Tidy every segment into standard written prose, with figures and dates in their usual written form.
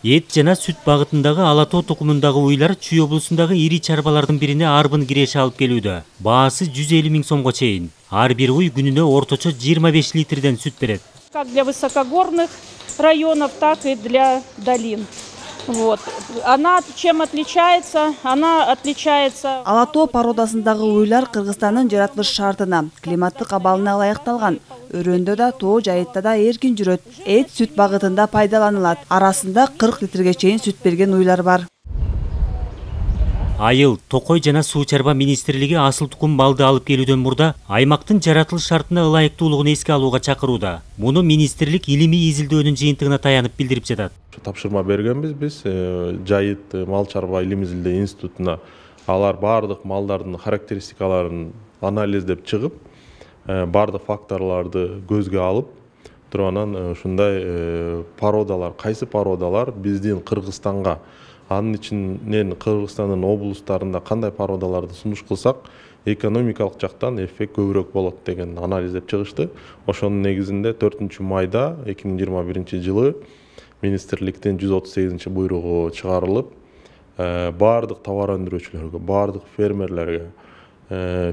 Эт жана сүт багытындагы ала тоо тукумундагы уйлар Чүй облусундагы ири чарбалардын бирине арбын киреше алып келүүдө. Баасы 150 000 сомго чейин. Ар бир уй күнүнө орточо 25 литрден сүт берет. Как для высокогорных районов, так и для долин. Вот. Она чем отличается? Она отличается... Ала тоо породасындагы уйлар Кыргызстандын жаратылыш шартына, климаттык абалына ылайыкталган. Өрөндө да, тоо жайытта да эркин жүрөт. Эт сүт багытында пайдаланылат. Арасында 40 литрге чейин сүт берген уйлар бар. Айыл, Токой жана суу чарба министрлиги асыл тукум малды алып келүүдөн мурда аймактын жаратылыш шартына ылайыктуулугун эске алууга чакырууда. Муну министрлик илимий изилдөөнүн жыйынтыгына таянып билдирип жатат. Тапшырма бергенбиз биз Жайыт мал чарба илим изилдөө институтуна. Алар бардык малдардын характеристикаларын анализдеп чыгып, бардык факторлорду көзгө алып, туруп анан ушундай породалар, кайсы породалар биздин Кыргызстанга, анын ичинен Кыргызстандын облустарында кандай породаларды сунуш кылсак, экономикалык жактан эффект көбүрөөк болот деген анализдеп чыгышты. Ошонун негизинде 4 майда 2021 жылы министрликтин 138 буйругу чыгарылып, бардык товар өндүрүүчүлөргө, бардык фермерлерге,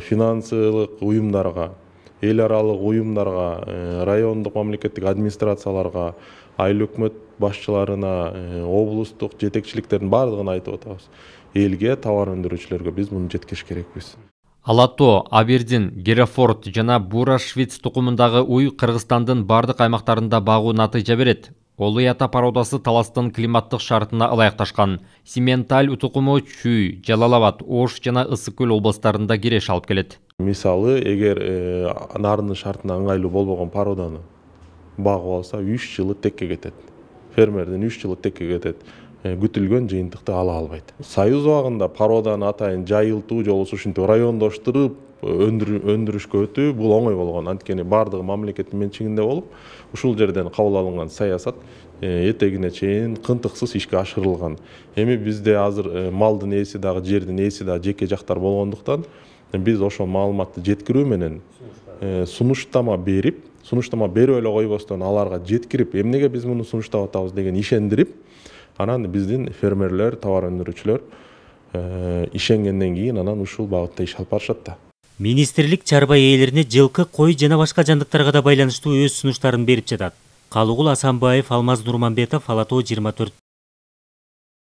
финансылык уюмдарга, эл аралык уюмдарга, райондук мамлекеттик администрацияларга, айыл өкмөт башчыларына, облустук жетекчиликтердин бардыгына айтып атабыз. Элге, товар өндүрүүчүлөргө биз муну жеткириш керекпиз. Ала тоо, Абердин, Герефорд жана Бура-Швиц тукумундагы уй Кыргызстандын бардык аймактарында багуу натыйжа берет. Олый ата породасы Таластын климаттык шартына ылайыкташкан. Сименталь тукуму Чүй, Жалал-Абад, Ош жана Ысык көл областарында киреше алып келет. Мисалы, эгер нарынын шартына ыңгайлуу болбогон породаны багып алса, 3 жылы текке кетет. Фермердин 3 жылы текке кетет. Күтүлгөн жыйынтыкты ала албайт. Союз убагында породаны атайын жайылтуу же болбосо ушинтип райондоштуруп өндүрүшкө өтүү бул оңой болгон. Анткени бардыгы мамлекеттин менчигинде болуп, ушул жерден кабыл алынган саясат этегине чейин кынтыксыз ишке ашырылган. Эми бизде азыр малдын ээси дагы, жердин ээси дагы жеке жактар болгондуктан биз ошол маалыматты жеткирүү менен сунуштама берип эле койбостон аларга жеткирип, эмнеге биз муну сунуштап атабыз деген ишендирип, анан биздин фермерлер, товар өндүрүүчүлөр ишенгенден кийин анан ушул багытта иш алып барышат да. Министрлик чарба ээлерине жылкы, кой жана башка жандыктарга да байланыштуу өз сунуштарын берип жатат. Калыгул Асанбаев, Алмаз Нурманбетов, Ала тоо 24.